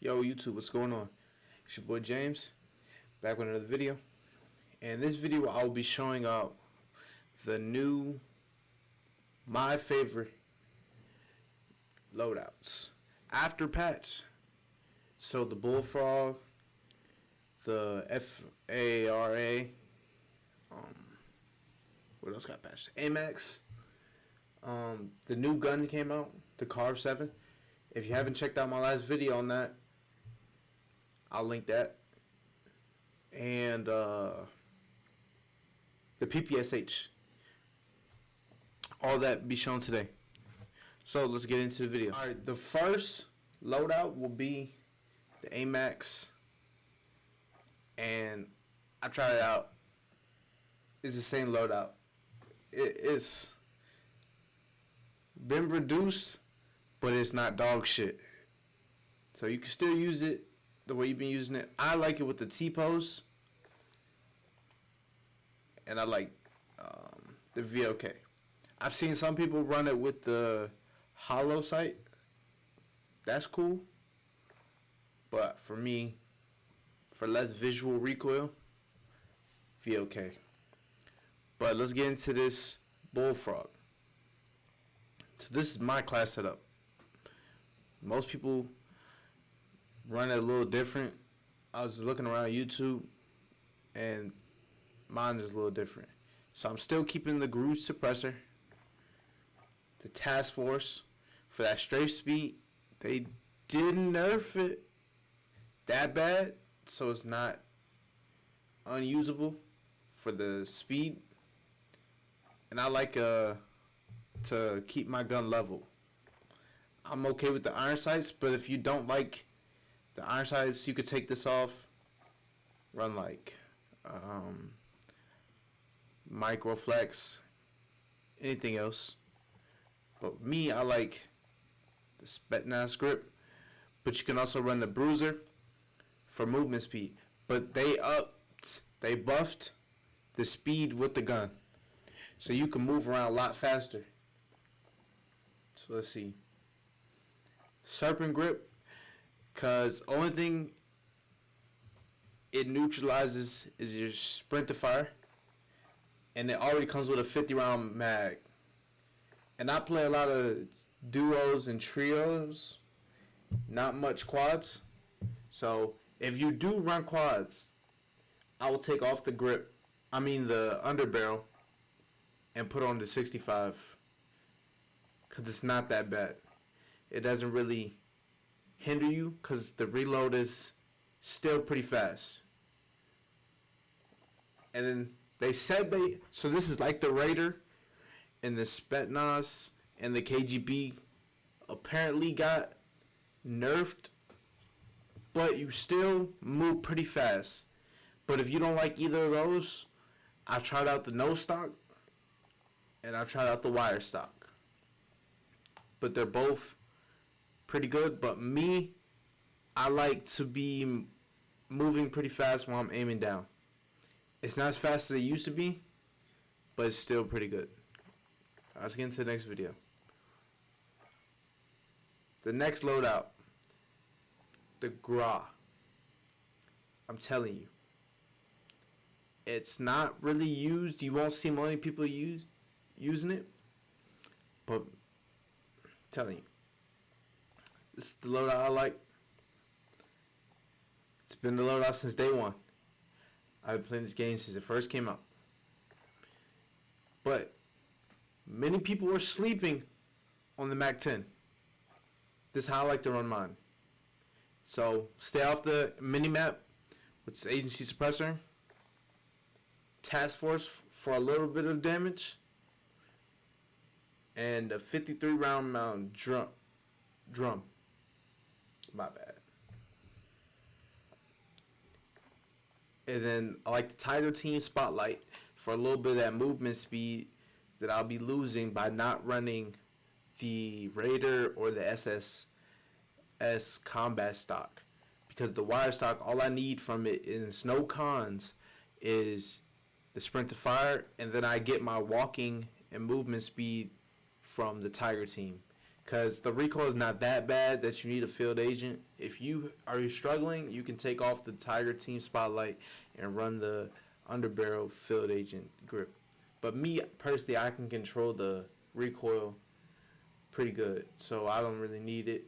Yo YouTube, what's going on? It's your boy James, back with another video. And in this video I will be showing out the new, my favorite loadouts after patch. So the Bullfrog, the FARA, what else got patched? AMAX, the new gun came out, the Carve 7. If you haven't checked out my last video on that, I'll link that. And the PPSH. All that be shown today. So let's get into the video. Alright, the first loadout will be the AMAX. And I tried it out. It's the same loadout. It's been reduced, but it's not dog shit. So you can still use it the way you've been using it. I like it with the T-pose, and I like the VOK. I've seen some people run it with the hollow sight. That's cool, but for me, for less visual recoil, VOK. But let's get into this Bullfrog. So this is my class setup. Most people run it a little different. I was looking around YouTube and mine is a little different. So I'm still keeping the groove suppressor, the task force. For that strafe speed, they didn't nerf it that bad, so it's not unusable for the speed. And I like to keep my gun level. I'm okay with the iron sights, but if you don't like the iron sights, you could take this off, run like Microflex, anything else. But me, I like the Spetsnaz grip, but you can also run the Bruiser for movement speed. But they buffed the speed with the gun, so you can move around a lot faster. So let's see. Serpent grip, because only thing it neutralizes is your sprint to fire, and it already comes with a 50 round mag. And I play a lot of duos and trios, not much quads. So if you do run quads, I will take off the grip, I mean the underbarrel, and put on the 65, because it's not that bad. It doesn't really hinder you because the reload is still pretty fast. And then they said so this is like the Raider and the Spetsnaz and the KGB apparently got nerfed, but you still move pretty fast. But if you don't like either of those, I tried out the no stock and I tried out the wire stock, but they're both pretty good. But me, I like to be moving pretty fast while I'm aiming down. It's not as fast as it used to be, but it's still pretty good. Let's get into the next video. The next loadout, the GRA. I'm telling you, it's not really used. You won't see many people using it, but I'm telling you, this is the loadout I like. It's been the loadout since day one. I've been playing this game since it first came out. But many people are sleeping on the Mac 10. This is how I like to run mine. So stay off the mini-map with this agency suppressor, task force for a little bit of damage, and a 53 round drum. My bad. And then I like the Tiger Team Spotlight for a little bit of that movement speed that I'll be losing by not running the Raider or the SSS combat stock. Because the wire stock, all I need from it in snow cons is the sprint to fire, and then I get my walking and movement speed from the Tiger Team. because the recoil is not that bad that you need a field agent. If you are struggling, you can take off the Tiger Team Spotlight and run the underbarrel field agent grip. But me personally, I can control the recoil pretty good, so I don't really need it.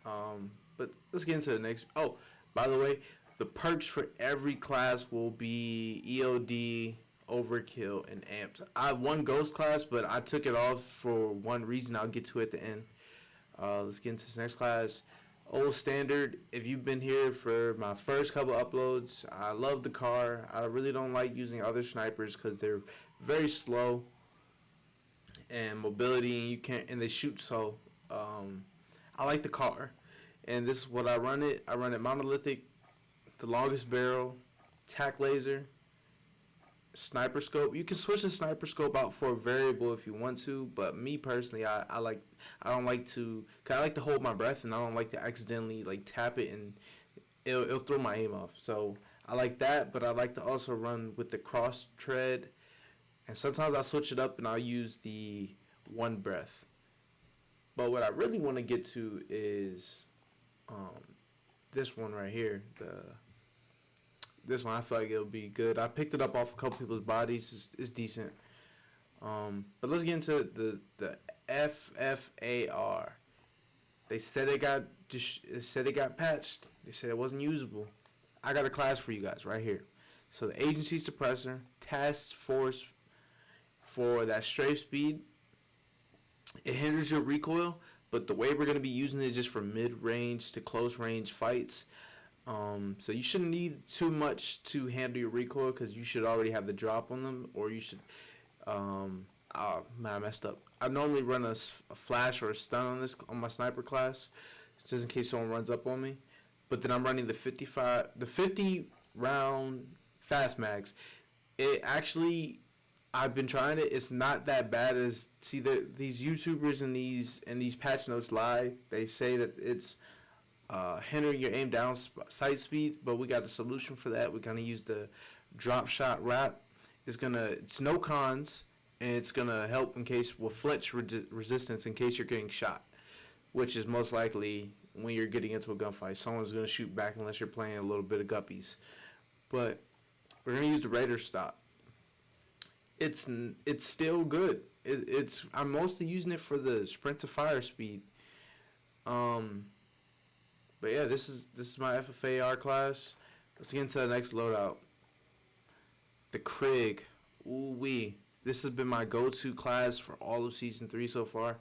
But let's get into the next. Oh, by the way, the perks for every class will be EOD, Overkill, and Amped. I have one Ghost class, but I took it off for one reason. I'll get to it at the end. Let's get into this next class. Old Standard. If you've been here for my first couple uploads, I love the car. I really don't like using other snipers because they're very slow and mobility, and you can't, and they shoot so. I like the car, and this is what I run it. I run it monolithic, the longest barrel, tac laser, sniper scope. You can switch the sniper scope out for a variable if you want to, but me personally, I don't like to, cause I like to hold my breath, and I don't like to accidentally like tap it, and it'll throw my aim off. So I like that, but I like to also run with the cross tread, and sometimes I switch it up and I'll use the one breath. But what I really want to get to is this one right here. This one I feel like it'll be good. I picked it up off a couple people's bodies. It's decent. But let's get into the FFAR. They said it got patched. They said it wasn't usable. I got a class for you guys right here. So the agency suppressor, task force for that strafe speed. It hinders your recoil, but the way we're going to be using it is just for mid-range to close-range fights. So you shouldn't need too much to handle your recoil because you should already have the drop on them, or you should. Man, I messed up. I normally run a flash or a stun on my sniper class, just in case someone runs up on me. But then I'm running the 50 round fast mags. It actually, I've been trying it. It's not that bad as these YouTubers and these patch notes lie. They say that it's hindering your aim down sight speed, but we got a solution for that. We're gonna use the drop shot wrap. It's no cons, and it's gonna help in case with flinch resistance in case you're getting shot, which is most likely when you're getting into a gunfight. Someone's gonna shoot back unless you're playing a little bit of guppies. But we're gonna use the Raider stop. It's still good. I'm mostly using it for the sprint to fire speed. But yeah, this is my FFAR class. Let's get into the next loadout. The Krieg. Ooh wee. This has been my go-to class for all of season 3 so far.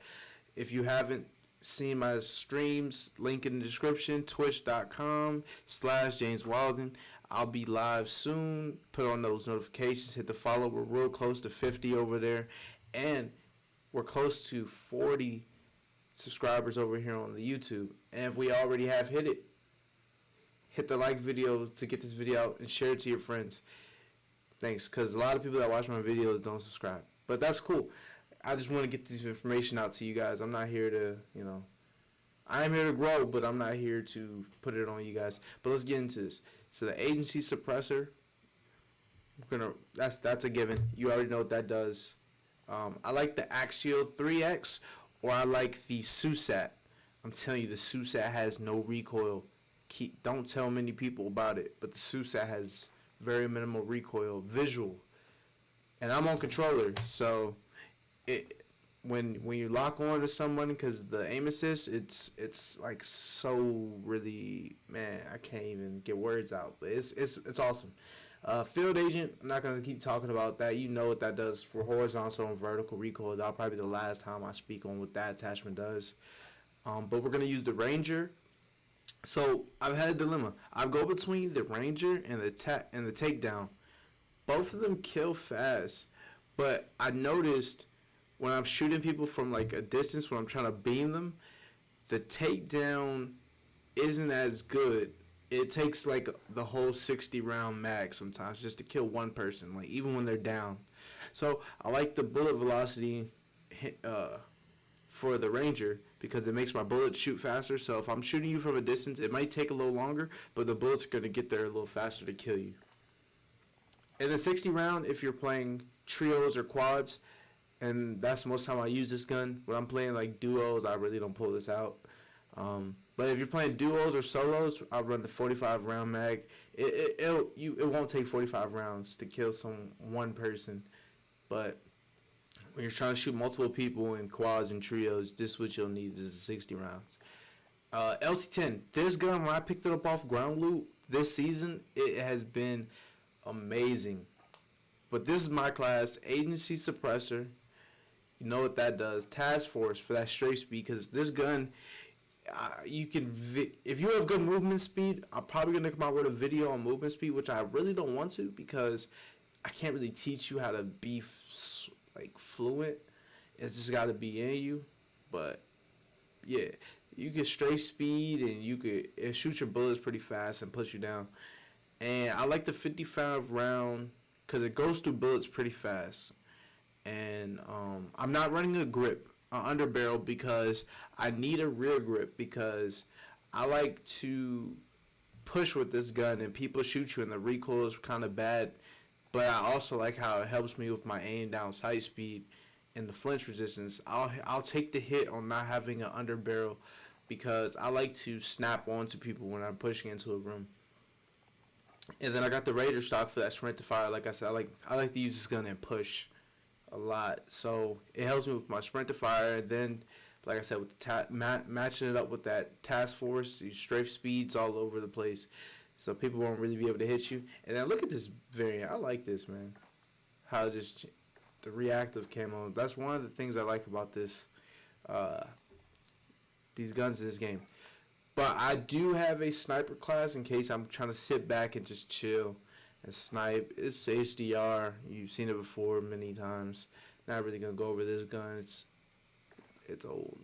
If you haven't seen my streams, link in the description, twitch.com/Jameswildin. I'll be live soon. Put on those notifications, hit the follow. We're real close to 50 over there, and we're close to 40 subscribers over here on the YouTube. And if we already have hit it, hit the like video to get this video out and share it to your friends. Thanks, because a lot of people that watch my videos don't subscribe. But that's cool. I just want to get this information out to you guys. I'm not here to, I am here to grow, but I'm not here to put it on you guys. But let's get into this. So the agency suppressor, that's a given. You already know what that does. I like the Axial 3X, or I like the SUSAT. I'm telling you, the SUSAT has no recoil. Don't tell many people about it, but the SUSAT has very minimal recoil, visual. And I'm on controller, so when you lock on to someone, because the aim assist, it's like so really, man, I can't even get words out, but it's awesome. Field agent, I'm not gonna keep talking about that. You know what that does for horizontal and vertical recoil. That'll probably be the last time I speak on what that attachment does. But we're gonna use the Ranger. So I've had a dilemma. I go between the Ranger and the takedown. Both of them kill fast, but I noticed when I'm shooting people from like a distance, when I'm trying to beam them, the takedown isn't as good. It takes like the whole 60 round mag sometimes just to kill one person, like even when they're down. So I like the bullet velocity for the Ranger because it makes my bullets shoot faster. So if I'm shooting you from a distance, it might take a little longer, but the bullets are going to get there a little faster to kill you. In the 60 round, if you're playing trios or quads, and that's most time I use this gun. When I'm playing like duos, I really don't pull this out. But if you're playing duos or solos, I'll run the 45 round mag. It won't take 45 rounds to kill one person, but when you're trying to shoot multiple people in quads and trios, this is what you'll need is 60 rounds. LC10. This gun, when I picked it up off ground loot this season, it has been amazing. But this is my class, agency suppressor. You know what that does? Task force for that straight speed. Because this gun, you can if you have good movement speed, I'm probably gonna come out with a video on movement speed, which I really don't want to because I can't really teach you how to be like fluent. It's just got to be in you. But yeah, you get straight speed and it shoot your bullets pretty fast and push you down. And I like the 55 round because it goes through bullets pretty fast. And I'm not running a grip, under barrel, because I need a rear grip because I like to push with this gun and people shoot you and the recoil is kind of bad. But I also like how it helps me with my aim down sight speed and the flinch resistance. I'll take the hit on not having an under barrel because I like to snap onto people when I'm pushing into a room. And then I got the Raider stock for that sprint to fire. Like I said, I like to use this gun and push a lot, so it helps me with my sprint to fire. And then, like I said, with the matching it up with that task force, you strafe speeds all over the place, so people won't really be able to hit you. And then look at this variant. I like this, man. How just the reactive camo. That's one of the things I like about this. These guns in this game. But I do have a sniper class in case I'm trying to sit back and just chill and snipe. It's HDR. You've seen it before many times. Not really gonna go over this gun. It's old.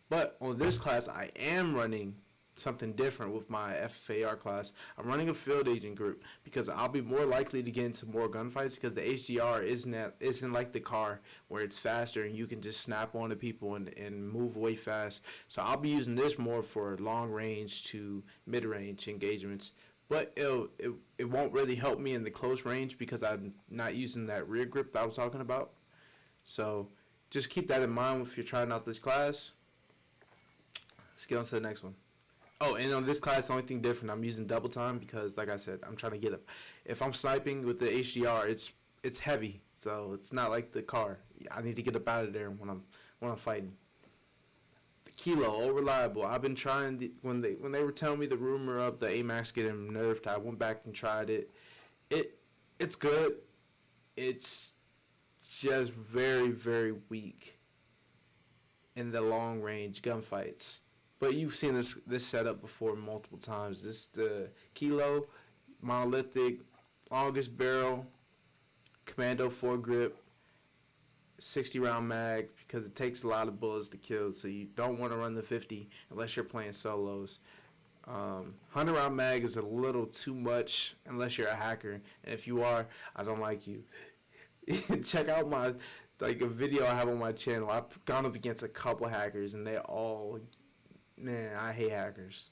But on this class, I am running something different with my FFAR class. I'm running a field agent group because I'll be more likely to get into more gunfights because the HDR isn't like the car where it's faster and you can just snap onto people and move away fast. So I'll be using this more for long range to mid range engagements. But it won't really help me in the close range because I'm not using that rear grip that I was talking about. So just keep that in mind if you're trying out this class. Let's get on to the next one. Oh, and on this class, the only thing different, I'm using double time because, like I said, I'm trying to get up. If I'm sniping with the HDR, it's heavy, so it's not like the car. I need to get up out of there when I'm fighting. The Kilo, all reliable. I've been trying when they were telling me the rumor of the AMAX getting nerfed, I went back and tried it. It's good. It's just very, very weak in the long range gunfights. But you've seen this setup before multiple times. This the Kilo, monolithic, longest barrel, commando foregrip, 60 round mag because it takes a lot of bullets to kill. So you don't want to run the 50 unless you're playing solos. 100 round mag is a little too much unless you're a hacker, and if you are, I don't like you. Check out my a video I have on my channel. I've gone up against a couple hackers and they all. Man, I hate hackers.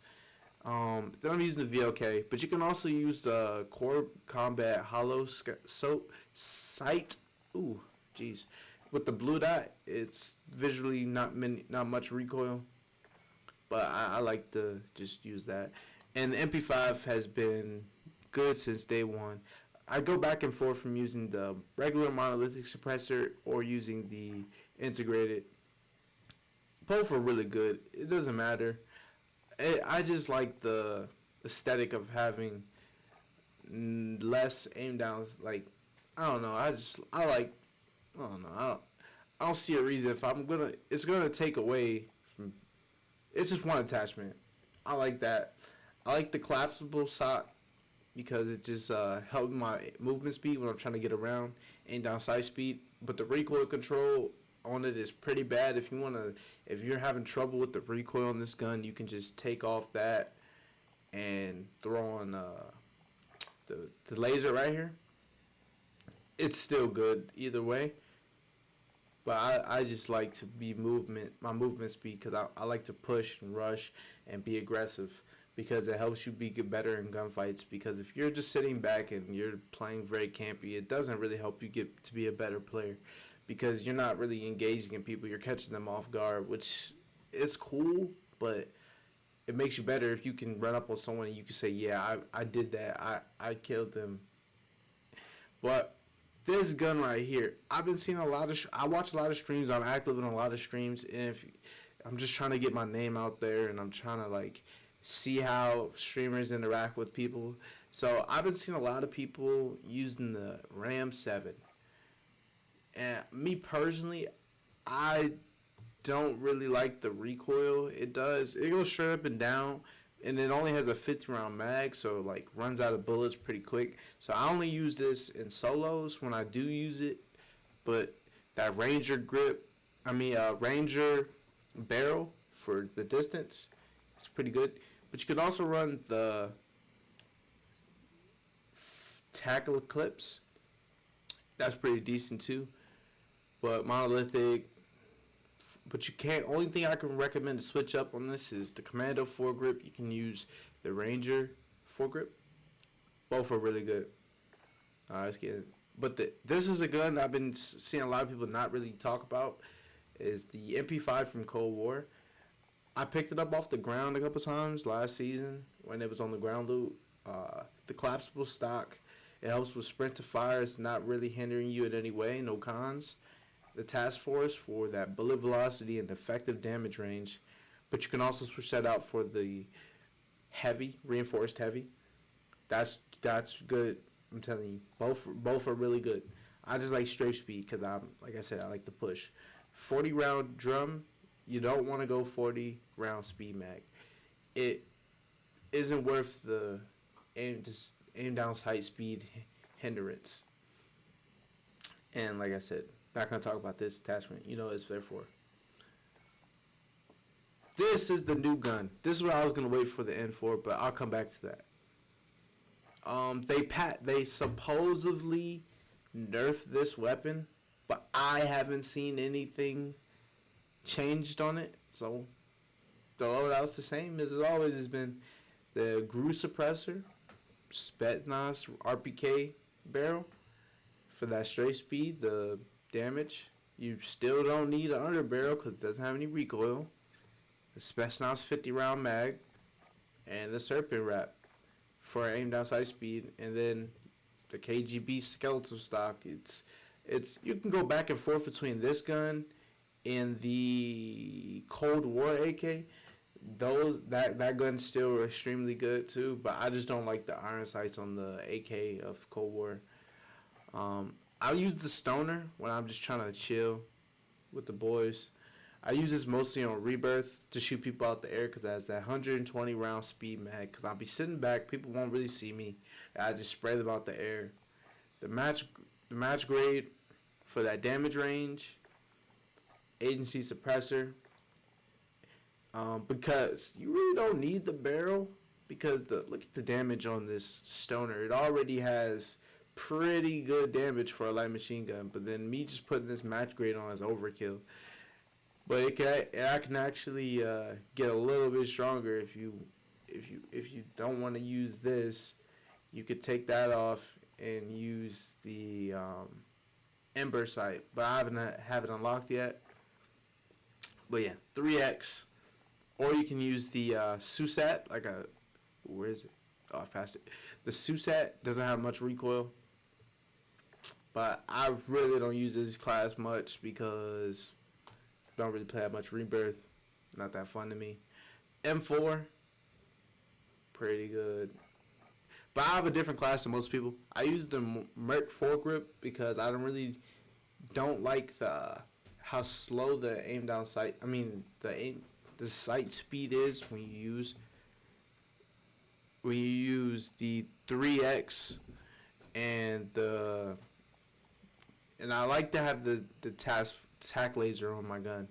Then I'm using the VOK, but you can also use the Core Combat Hollow Sight. Ooh, jeez. With the blue dot, it's visually not much recoil, but I like to just use that. And the MP5 has been good since day one. I go back and forth from using the regular monolithic suppressor or using the integrated. Both are really good. It doesn't matter. I just like the aesthetic of having less aim downs. Like, I don't know. I don't know. I don't see a reason if it's gonna take away from. It's just one attachment. I like that. I like the collapsible sock because it just helps my movement speed when I'm trying to get around, aim down sight speed. But the recoil control on it is pretty bad. If you're having trouble with the recoil on this gun, you can just take off that and throw on the laser right here. It's still good either way, but I just like to be my movement speed because I like to push and rush and be aggressive because it helps you get better in gunfights. Because if you're just sitting back and you're playing very campy, it doesn't really help you get to be a better player. because you're not really engaging in people. You're catching them off guard, which is cool, but it makes you better if you can run up on someone and you can say, yeah, I did that. I killed them. But this gun right here, I've been seeing a lot of. I watch a lot of streams. I'm active in a lot of streams, and if I'm just trying to get my name out there, and I'm trying to like see how streamers interact with people. So I've been seeing a lot of people using the Ram 7, and me personally, I don't really like the recoil it does. It goes straight up and down, and it only has a 50 round mag, so like runs out of bullets pretty quick. So I only use this in solos when I do use it. But that Ranger grip, Ranger barrel for the distance, it's pretty good. But you could also run the tackle clips. That's pretty decent too. But monolithic. But you can't. Only thing I can recommend to switch up on this is the Commando foregrip. You can use the Ranger foregrip. Both are really good. Let's get it. But this is a gun I've been seeing a lot of people not really talk about. Is the MP5 from Cold War. I picked it up off the ground a couple times last season when it was on the ground loot. The collapsible stock. It helps with sprint to fire. It's not really hindering you in any way. No cons. The task force for that bullet velocity and effective damage range. But you can also switch that out for the heavy, reinforced heavy. That's good. I'm telling you, both are really good. I just like straight speed because like I said, I like to push. 40 round drum. You don't want to go 40 round speed mag. It isn't worth the aim down sight speed hindrance. And like I said, not gonna talk about this attachment. You know what it's there for. This is the new gun. This is what I was gonna wait for the end for, but I'll come back to that. They supposedly nerfed this weapon, but I haven't seen anything changed on it. So the loadout's the same as it always has been. The GRU suppressor, Spetsnaz RPK barrel for that straight speed, the damage. You still don't need an underbarrel because it doesn't have any recoil. The Spetsnaz 50 round mag and the Serpent wrap for aim down sight speed, and then the KGB skeletal stock. It's you can go back and forth between this gun and the Cold War AK. That gun's still extremely good too, but I just don't like the iron sights on the AK of Cold War. I'll use the Stoner when I'm just trying to chill with the boys. I use this mostly on Rebirth to shoot people out the air because it has that 120 round speed mag. Because I'll be sitting back, people won't really see me. I just spray them out the air. The match grade for that damage range, agency suppressor. Because you really don't need the barrel because look at the damage on this Stoner. It already has pretty good damage for a light machine gun, but then me just putting this match grade on is overkill. But I can actually get a little bit stronger if you don't want to use this. You could take that off and use the Ember sight, but I haven't unlocked yet. But yeah, 3x, or you can use the Susat where is it? Oh, I passed it. The Susat doesn't have much recoil, but I really don't use this class much because I don't really play that much Rebirth. Not that fun to me. M4, pretty good. But I have a different class than most people. I use the Merc foregrip because I don't like how slow the aim down sight. The sight speed is when you use the 3x and I like to have the tac laser on my gun.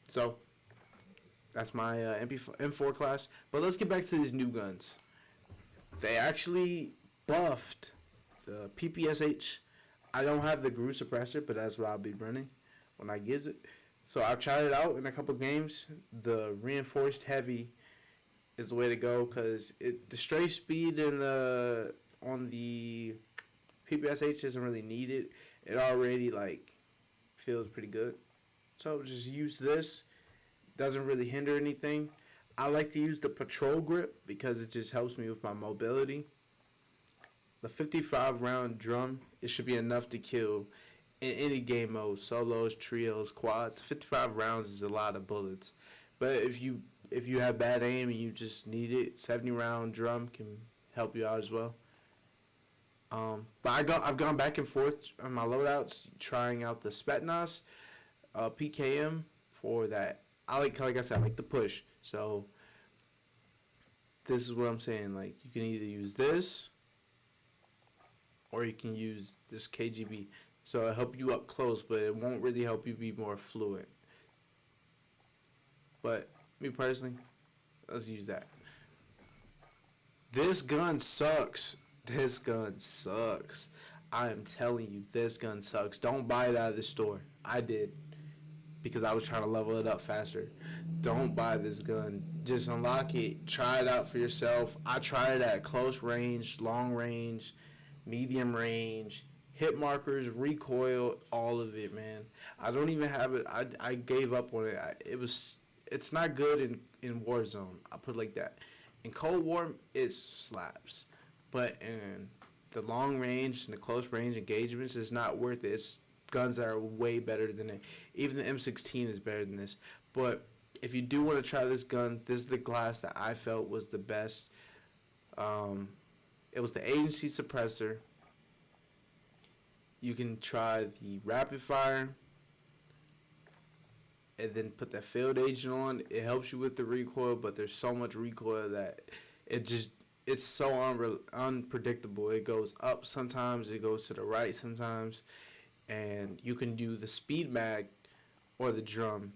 So that's my M4 class. But let's get back to these new guns. They actually buffed the PPSH. I don't have the GRU suppressor, but that's what I'll be running when I get it. So I've tried it out in a couple games. The reinforced heavy is the way to go because the straight speed on the PPSH isn't really needed. it already like feels pretty good. So just use this. Doesn't really hinder anything. I like to use the patrol grip because it just helps me with my mobility. The 55 round drum, it should be enough to kill in any game mode, solos, trios, quads. 55 rounds is a lot of bullets. But if you have bad aim and you just need it, 70 round drum can help you out as well. But I've gone back and forth on my loadouts, trying out the Spetnaz, PKM for that. Like I said, I like the push. So this is what I'm saying. Like you can either use this or you can use this KGB. So it'll help you up close, but it won't really help you be more fluent. But me personally, let's use that. This gun sucks. This gun sucks. I am telling you, this gun sucks. Don't buy it out of the store. I did because I was trying to level it up faster. Don't buy this gun. Just unlock it. Try it out for yourself. I tried it at close range, long range, medium range, hit markers, recoil, all of it, man. I don't even have it. I gave up on it. It's not good in Warzone. I put it like that. In Cold War, it slaps. But in the long range and the close range engagements, it's not worth it. It's guns that are way better than it. Even the M16 is better than this. But if you do want to try this gun, this is the class that I felt was the best. It was the agency suppressor. You can try the rapid fire and then put that field agent on. It helps you with the recoil, but there's so much recoil that it's so unpredictable. It goes up sometimes, it goes to the right sometimes, and you can do the speed mag or the drum.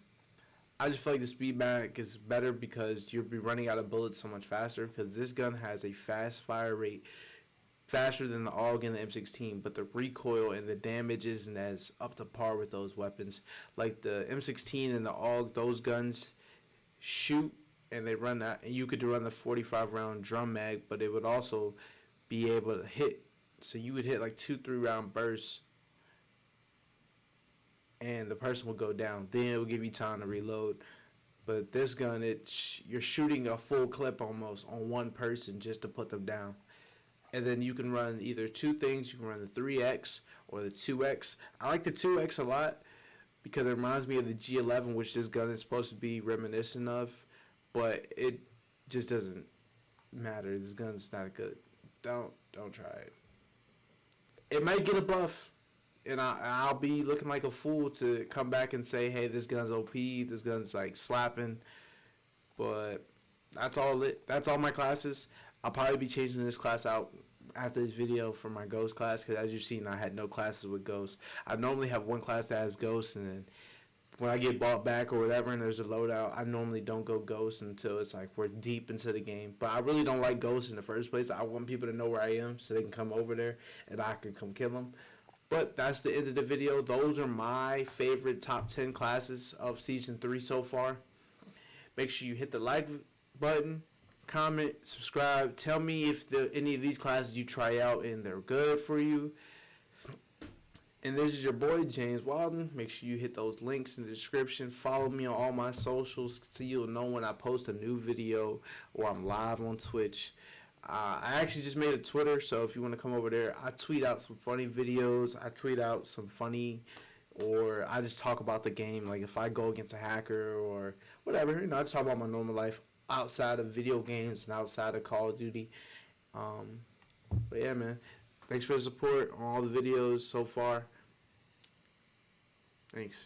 I just feel like the speed mag is better because you'll be running out of bullets so much faster because this gun has a fast fire rate faster than the AUG and the M16, but the recoil and the damage isn't as up to par with those weapons. Like the M16 and the AUG, those guns shoot and they run that, and you could run the 45 round drum mag, but it would also be able to hit. So you would hit like 2-3 round bursts, and the person will go down. Then it will give you time to reload. But this gun, you're shooting a full clip almost on one person just to put them down. And then you can run either two things. You can run the 3X or the 2X. I like the 2X a lot because it reminds me of the G11, which this gun is supposed to be reminiscent of. But it just doesn't matter. This gun's not good. Don't try it. It might get a buff, and I'll be looking like a fool to come back and say, hey, this gun's OP. This gun's like slapping. But that's all my classes. I'll probably be changing this class out after this video for my Ghost class because as you've seen, I had no classes with Ghost. I normally have one class that has Ghost, and then when I get bought back or whatever and there's a loadout, I normally don't go Ghost until it's like we're deep into the game. But I really don't like Ghost in the first place. I want people to know where I am so they can come over there and I can come kill them. But that's the end of the video. Those are my favorite top 10 classes of Season 3 so far. Make sure you hit the like button, comment, subscribe. Tell me if any of these classes you try out and they're good for you. And this is your boy, Jameswildin. Make sure you hit those links in the description. Follow me on all my socials so you'll know when I post a new video or I'm live on Twitch. I actually just made a Twitter, so if you want to come over there, I tweet out some funny videos. I tweet out some funny, or I just talk about the game. Like if I go against a hacker or whatever, I just talk about my normal life outside of video games and outside of Call of Duty. But yeah, man. Thanks for the support on all the videos so far. Thanks.